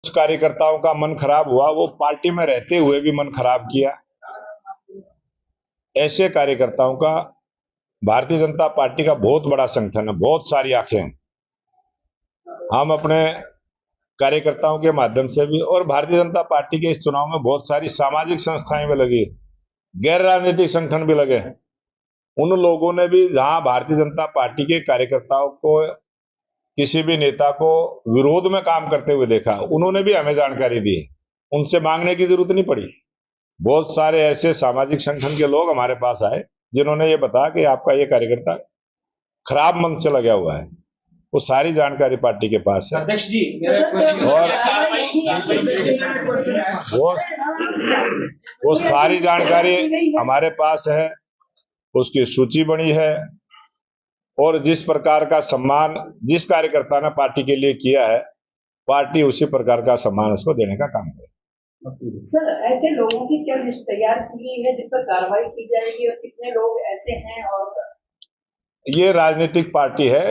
कार्यकर्ताओं का मन खराब हुआ, वो पार्टी में रहते हुए भी मन खराब किया। ऐसे कार्यकर्ताओं का भारतीय जनता पार्टी का बहुत बड़ा संगठन है, बहुत सारी आंखें हैं। हम अपने कार्यकर्ताओं के माध्यम से भी और भारतीय जनता पार्टी के इस चुनाव में बहुत सारी सामाजिक संस्थाएं भी लगी, गैर राजनीतिक संगठन भी लगे। उन लोगों ने भी जहां भारतीय जनता पार्टी के कार्यकर्ताओं को, किसी भी नेता को विरोध में काम करते हुए देखा, उन्होंने भी हमें जानकारी दी, उनसे मांगने की जरूरत नहीं पड़ी। बहुत सारे ऐसे सामाजिक संगठन के लोग हमारे पास आए जिन्होंने ये बताया कि आपका ये कार्यकर्ता खराब मन से लगा हुआ है। वो सारी जानकारी पार्टी के पास है। अध्यक्ष जी, मेरा वो सारी जानकारी हमारे पास है, उसकी सूची बनी है, और जिस प्रकार का सम्मान जिस कार्यकर्ता ने पार्टी के लिए किया है, पार्टी उसी प्रकार का सम्मान उसको देने का काम करे। सर, ऐसे लोगों की क्या लिस्ट तैयार की गई है जिन पर कार्रवाई की जाएगी, और कितने लोग ऐसे हैं? और ये राजनीतिक पार्टी है,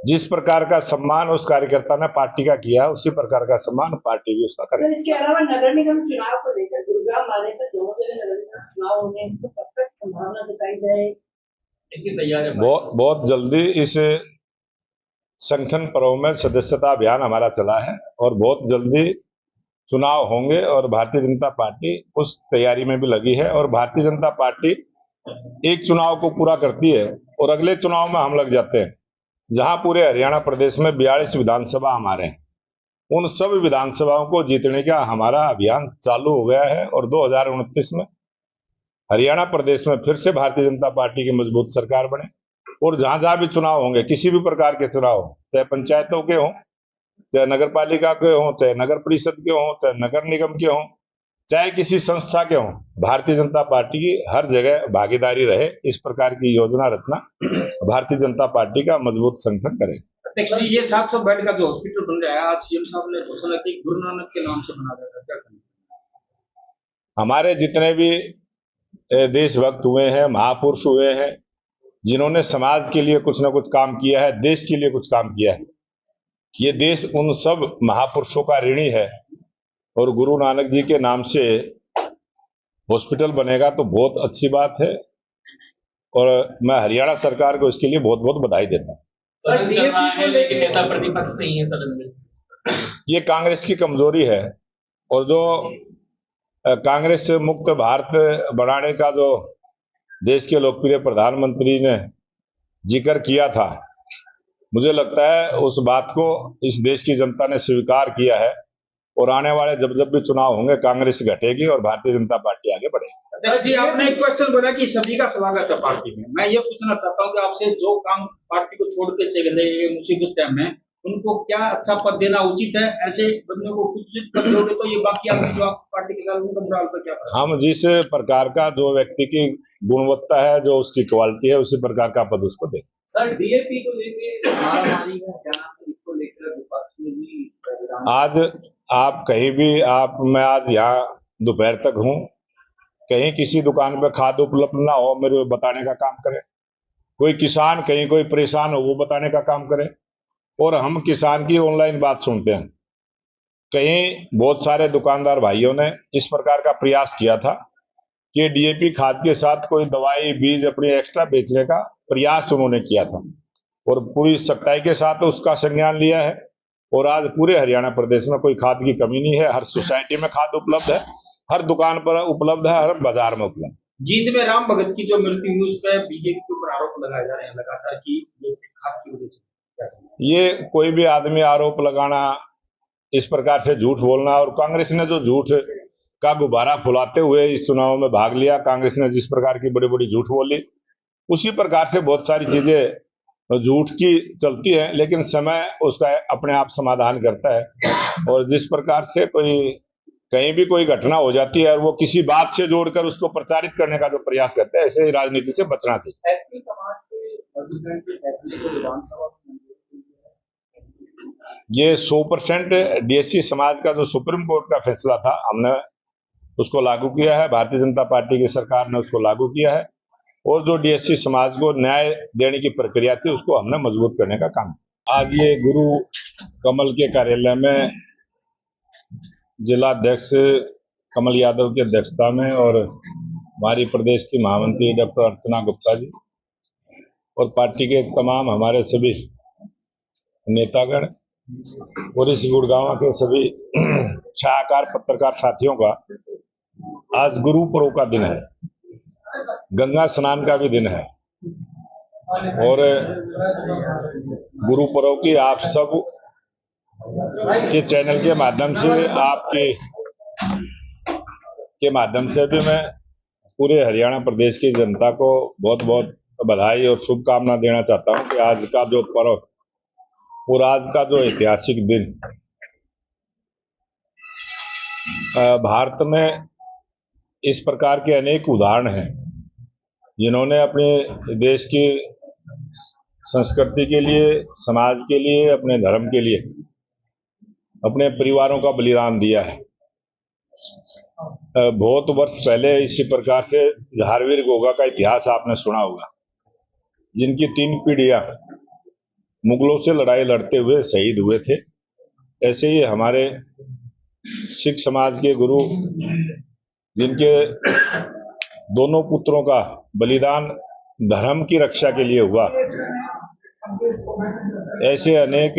जिस प्रकार का सम्मान उस कार्यकर्ता ने पार्टी का किया, उसी प्रकार का सम्मान पार्टी भी उसका करे। सर, इसके अलावा नगर निगम चुनाव को लेकर गुरुग्राम वाले से दोनों जगह नगर निगम चुनाव होने तो कब तक संभावना जताई जाए? तैयार है? बहुत जल्दी इस संगठन पर्व में सदस्यता अभियान हमारा चला है और बहुत जल्दी चुनाव होंगे, और भारतीय जनता पार्टी उस तैयारी में भी लगी है। और भारतीय जनता पार्टी एक चुनाव को पूरा करती है और अगले चुनाव में हम लग जाते हैं। जहां पूरे हरियाणा प्रदेश में 42 विधानसभा हमारे हैं, उन सब विधानसभाओं को जीतने का हमारा अभियान चालू हो गया है। और 2029 में हरियाणा प्रदेश में फिर से भारतीय जनता पार्टी की मजबूत सरकार बने, और जहां जहां भी चुनाव होंगे, किसी भी प्रकार के चुनाव, चाहे पंचायतों के हों, चाहे नगर पालिका के हों, चाहे नगर परिषद के हों, चाहे नगर निगम के हों, चाहे किसी संस्था के हों, भारतीय जनता पार्टी की हर जगह भागीदारी रहे, इस प्रकार की योजना रचना भारतीय जनता पार्टी का मजबूत संगठन करे। ये 700 बेड का जो हॉस्पिटल बन रहा है, आज सीएम साहब ने घोषणा की गुरु नानक के नाम से बना देगा, क्या करें? हमारे जितने भी देशभक्त हुए हैं, महापुरुष हुए हैं, जिन्होंने समाज के लिए कुछ ना कुछ काम किया है, देश के लिए कुछ काम किया है, ये देश उन सब महापुरुषों का ऋणी है। और गुरु नानक जी के नाम से हॉस्पिटल बनेगा तो बहुत अच्छी बात है, और मैं हरियाणा सरकार को इसके लिए बहुत बहुत बधाई देता हूँ। सदन चल रहा है लेकिन नेता प्रतिपक्ष नहीं है सदन में, ये कांग्रेस की कमजोरी है। और जो कांग्रेस से मुक्त भारत बनाने का जो देश के लोकप्रिय प्रधानमंत्री ने जिक्र किया था, मुझे लगता है उस बात को इस देश की जनता ने स्वीकार किया है, और आने वाले जब जब भी चुनाव होंगे, कांग्रेस घटेगी और भारतीय जनता पार्टी आगे बढ़ेगी। अध्यक्ष जी, आपने एक क्वेश्चन बोला कि सभी का स्वागत है पार्टी में। मैं ये पूछना चाहता हूँ कि आपसे जो काम पार्टी को छोड़ के चले गए मुसीबत टाइम में, उनको क्या अच्छा पद देना उचित है? ऐसे बंदों को कुछ कर दोगे तो ये बाकी आपकी जो आप पार्टी के साथ उनका मोराल पर क्या पड़ेगा? हम जिस प्रकार का जो व्यक्ति की गुणवत्ता है, जो उसकी क्वालिटी है, उसी प्रकार का पद उसको दें। सर, डीएपी को लेकर मारामारी है, क्या इसको लेकर विपक्ष में भी आज आप कहीं भी मैं आज यहाँ दोपहर तक हूँ, कहीं किसी दुकान पे खाद उपलब्ध ना हो, मेरे बताने का काम करें। कोई किसान कहीं कोई परेशान हो, वो बताने का काम करें। और हम किसान की ऑनलाइन बात सुनते हैं। कहीं बहुत सारे दुकानदार भाइयों ने इस प्रकार का प्रयास किया था कि डीएपी खाद के साथ कोई दवाई बीज अपनी एक्स्ट्रा बेचने का प्रयास उन्होंने किया था, और पूरी सख्ताई के साथ उसका संज्ञान लिया है। और आज पूरे हरियाणा प्रदेश में कोई खाद की कमी नहीं है, हर सोसाइटी में खाद उपलब्ध है, हर दुकान पर उपलब्ध है, हर बाजार में उपलब्ध। जींद में राम भगत की जो मृत्यु हुई, उस पर बीजेपी के ऊपर आरोप लगाए जा रहे हैं लगातार कि ये खाद की वजह से। ये कोई भी आदमी आरोप लगाना, इस प्रकार से झूठ बोलना, और कांग्रेस ने जो झूठ का गुब्बारा फुलाते हुए इस चुनाव में भाग लिया, कांग्रेस ने जिस प्रकार की बड़ी बड़ी झूठ बोली, उसी प्रकार से बहुत सारी चीजें झूठ की चलती है, लेकिन समय उसका अपने आप समाधान करता है। और जिस प्रकार से कहीं भी कोई घटना हो जाती है और वो किसी बात से जोड़कर उसको प्रचारित करने का जो प्रयास करते हैं, ऐसे ही राजनीति से बचना चाहिए। एससी समाज के फैसले को विधानसभा ये 100% डीएससी समाज का जो सुप्रीम कोर्ट का फैसला था, हमने उसको लागू किया है। भारतीय जनता पार्टी की सरकार ने उसको लागू किया है, और जो डीएससी समाज को न्याय देने की प्रक्रिया थी, उसको हमने मजबूत करने का काम। आज ये गुरु कमल के कार्यालय में जिला अध्यक्ष कमल यादव की अध्यक्षता में और हमारी प्रदेश की महामंत्री डॉक्टर अर्चना गुप्ता जी और पार्टी के तमाम हमारे सभी नेतागण और इस गुड़गांव के सभी छायाकार पत्रकार साथियों का आज गुरु पर्व का दिन है, गंगा स्नान का भी दिन है और गुरु पर्व की आप सब के चैनल के माध्यम से के माध्यम से भी मैं पूरे हरियाणा प्रदेश की जनता को बहुत बहुत बधाई और शुभकामना देना चाहता हूं कि आज का जो पर्व और आज का जो ऐतिहासिक दिन भारत में इस प्रकार के अनेक उदाहरण हैं जिन्होंने अपने देश की संस्कृति के लिए, समाज के लिए, अपने धर्म के लिए अपने परिवारों का बलिदान दिया है। बहुत वर्ष पहले इसी प्रकार से झारवीर घोघा का इतिहास आपने सुना होगा, जिनकी 3 पीढ़ियां मुगलों से लड़ाई लड़ते हुए शहीद हुए थे। ऐसे ही हमारे सिख समाज के गुरु, जिनके दोनों पुत्रों का बलिदान धर्म की रक्षा के लिए हुआ, ऐसे अनेक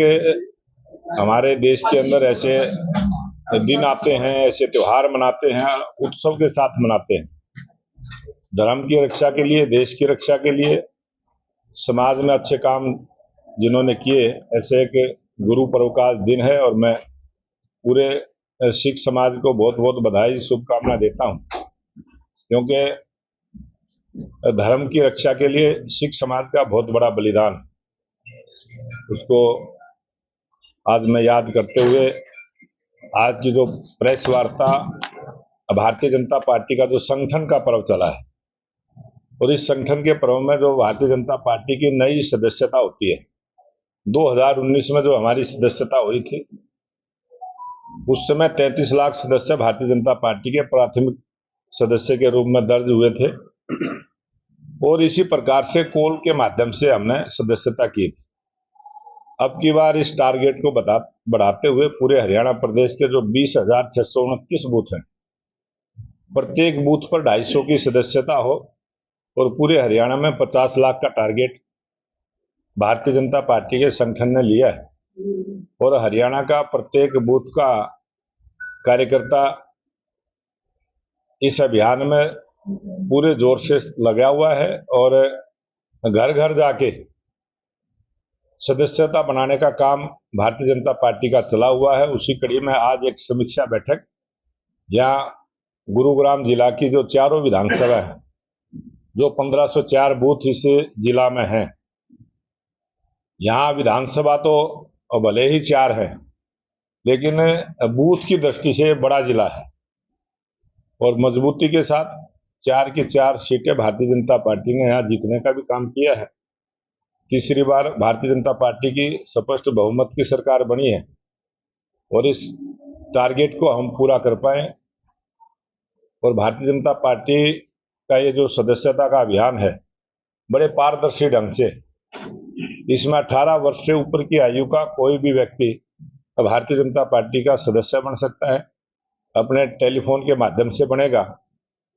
हमारे देश के अंदर ऐसे दिन आते हैं, ऐसे त्योहार मनाते हैं, उत्सव के साथ मनाते हैं। धर्म की रक्षा के लिए, देश की रक्षा के लिए, समाज में अच्छे काम जिन्होंने किए, ऐसे एक गुरु पर्व का दिन है और मैं पूरे सिख समाज को बहुत बहुत बधाई, शुभकामना देता हूं, क्योंकि धर्म की रक्षा के लिए सिख समाज का बहुत बड़ा बलिदान, उसको आज मैं याद करते हुए आज की जो प्रेस वार्ता भारतीय जनता पार्टी का जो संगठन का पर्व चला है और इस संगठन के पर्व में जो भारतीय जनता पार्टी की नई सदस्यता होती है, 2019 में जो हमारी सदस्यता हुई थी, उस समय 33 लाख सदस्य भारतीय जनता पार्टी के प्राथमिक सदस्य के रूप में दर्ज हुए थे और इसी प्रकार से कोल के माध्यम से हमने सदस्यता की थी। अब की बार इस टारगेट को बढ़ाते हुए पूरे हरियाणा प्रदेश के जो 20,629 बूथ हैं, प्रत्येक बूथ पर 250 की सदस्यता हो और पूरे हरियाणा में 50 लाख का टारगेट भारतीय जनता पार्टी के संगठन ने लिया है और हरियाणा का प्रत्येक बूथ का कार्यकर्ता इस अभियान में पूरे जोर से लगा हुआ है और घर घर जाके सदस्यता बनाने का काम भारतीय जनता पार्टी का चला हुआ है। उसी कड़ी में आज एक समीक्षा बैठक यहाँ गुरुग्राम जिला की जो चारों विधानसभा है, जो 1504 बूथ इस जिला में हैं, यहाँ विधानसभा तो भले ही 4 है, लेकिन बूथ की दृष्टि से बड़ा जिला है और मजबूती के साथ 4 की 4 सीटें भारतीय जनता पार्टी ने यहाँ जीतने का भी काम किया है। तीसरी बार भारतीय जनता पार्टी की स्पष्ट बहुमत की सरकार बनी है और इस टारगेट को हम पूरा कर पाए और भारतीय जनता पार्टी का ये जो सदस्यता का अभियान है, बड़े पारदर्शी ढंग से, इसमें 18 वर्ष से ऊपर की आयु का कोई भी व्यक्ति भारतीय जनता पार्टी का सदस्य बन सकता है। अपने टेलीफोन के माध्यम से बनेगा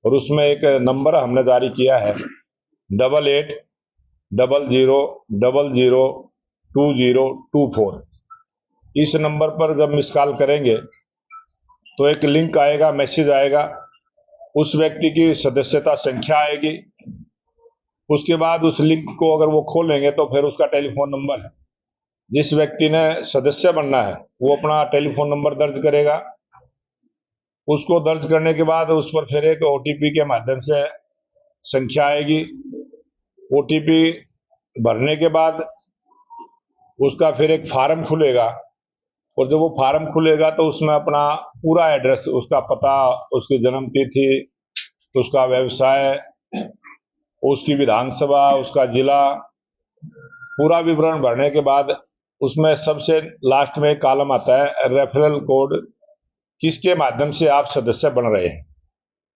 और उसमें एक नंबर हमने जारी किया है 8800002024। इस नंबर पर जब मिस कॉल करेंगे तो एक लिंक आएगा, मैसेज आएगा, उस व्यक्ति की सदस्यता संख्या आएगी। उसके बाद उस लिंक को अगर वो खोलेंगे तो फिर उसका टेलीफोन नंबर है, जिस व्यक्ति ने सदस्य बनना है वो अपना टेलीफोन नंबर दर्ज करेगा। उसको दर्ज करने के बाद उस पर फिर एक ओटीपी के माध्यम से संख्या आएगी। ओटीपी भरने के बाद उसका फिर एक फार्म खुलेगा और जब वो फार्म खुलेगा तो उसमें अपना पूरा एड्रेस, उसका पता, उसकी जन्म तिथि, उसका व्यवसाय, उसकी विधानसभा, उसका जिला, पूरा विवरण भरने के बाद उसमें सबसे लास्ट में एक कॉलम आता है रेफरल कोड, किसके माध्यम से आप सदस्य बन रहे हैं।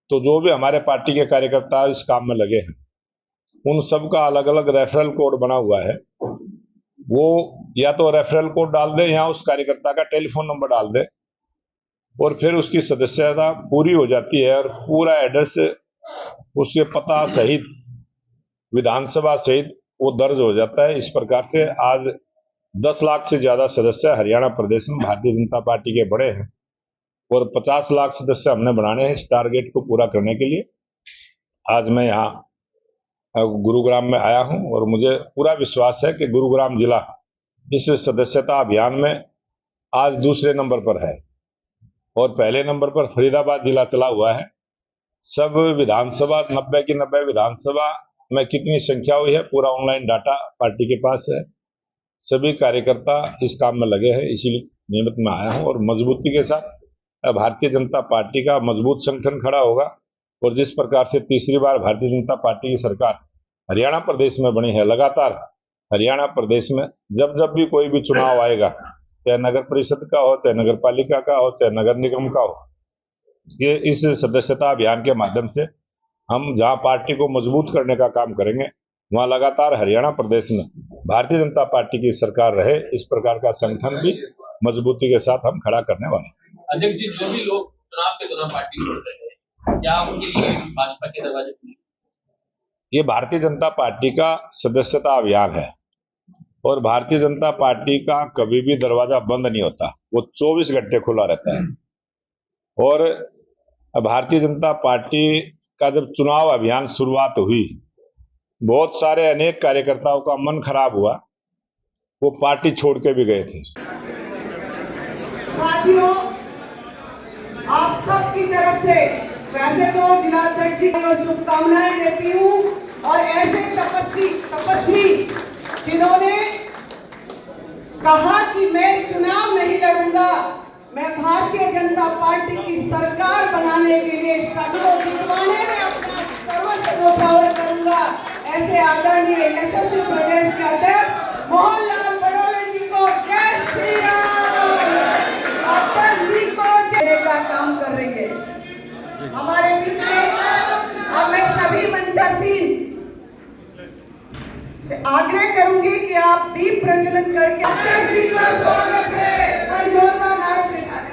तो जो भी हमारे पार्टी के कार्यकर्ता इस काम में लगे हैं, उन सब का अलग अलग रेफरल कोड बना हुआ है। वो या तो रेफरल कोड डाल दे या उस कार्यकर्ता का टेलीफोन नंबर डाल दे और फिर उसकी सदस्यता पूरी हो जाती है और पूरा एड्रेस उसके पता सहित विधानसभा सहित वो दर्ज हो जाता है। इस प्रकार से आज 10 लाख से ज्यादा सदस्य हरियाणा प्रदेश में भारतीय जनता पार्टी के बड़े हैं और 50 लाख सदस्य हमने बनाने हैं इस टारगेट को पूरा करने के लिए। आज मैं यहाँ गुरुग्राम में आया हूं और मुझे पूरा विश्वास है कि गुरुग्राम जिला इस सदस्यता अभियान में आज दूसरे नंबर पर है और पहले नंबर पर फरीदाबाद जिला चला हुआ है। सब विधानसभा 90 की 90 विधानसभा में कितनी संख्या हुई है पूरा ऑनलाइन डाटा पार्टी के पास है। सभी कार्यकर्ता इस काम में लगे हैं, इसीलिए नियमित में आया हूं और मजबूती के साथ भारतीय जनता पार्टी का मजबूत संगठन खड़ा होगा। और जिस प्रकार से तीसरी बार भारतीय जनता पार्टी की सरकार हरियाणा प्रदेश में बनी है, लगातार हरियाणा प्रदेश में जब जब भी कोई भी चुनाव आएगा, चाहे नगर परिषद का हो, चाहे नगर पालिका का हो, चाहे नगर निगम का हो, ये इस सदस्यता अभियान के माध्यम से हम जहां पार्टी को मजबूत करने का काम करेंगे, वहां लगातार हरियाणा प्रदेश में भारतीय जनता पार्टी की सरकार रहे, इस प्रकार का संगठन भी मजबूती के साथ हम खड़ा करने वाले हैं। अध्यक्ष जी, जो भी लोग चुनाव के दौरान पार्टी छोड़ रहे हैं, क्या उनके लिए भाजपा के दरवाजे खुले? ये भारतीय जनता पार्टी का सदस्यता अभियान है और भारतीय जनता पार्टी का कभी भी दरवाजा बंद नहीं होता, वो 24 घंटे खुला रहता है। और भारतीय जनता पार्टी का जब चुनाव अभियान शुरुआत हुई, बहुत सारे अनेक कार्यकर्ताओं का मन खराब हुआ, वो पार्टी छोड़ के भी गए थे। साथियों, आप सबकी तरफ से वैसे तो जिलाध्यक्ष जी को शुभकामनाएं देती हूँ और ऐसे तपस्वी जिन्होंने कहा कि मैं चुनाव नहीं लड़ूंगा, मैं भारतीय जनता पार्टी की सरकार बनाने के लिए सबको जितवाने में अपना सर्वस्व न्यौछावर करूंगा, ऐसे आदरणीय यशस्वी प्रदेश के अध्यक्ष मोहनलाल बड़ौले जी को जय श्री राम, अध्यक्ष जी को देने का काम कर रही है। हमारे बीच में अब मैं सभी मंचासीन आग्रह करूंगी कि आप दीप प्रज्वलन करके अध्यक्ष जी का स्वागत है और जोरदार नारों के साथ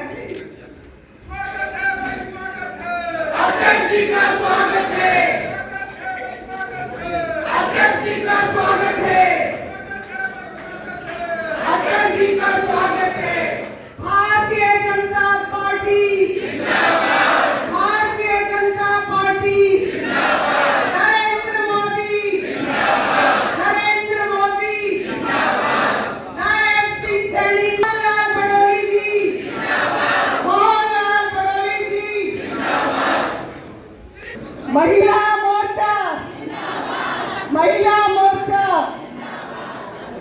अध्यक्ष जी का स्वागत है, अध्यक्ष जी का स्वागत है, अध्यक्ष जी का स्वागत है। भारतीय जनता पार्टी जिंदाबाद, भारतीय जनता पार्टी जिंदाबाद, नरेंद्र मोदी जिंदाबाद, नरेंद्र मोदी जिंदाबाद, नायब सिंह सैनी, मोहनलाल बड़ौली जी जिंदाबाद, मोहनलाल बड़ौली जी जिंदाबाद। महिला मोर्चा जिंदाबाद, महिला मोर्चा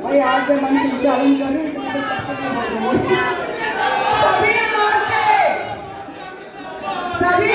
भाई आज मैं मंच संचालन कर रही हूँ। सभी मोर्चे, सभी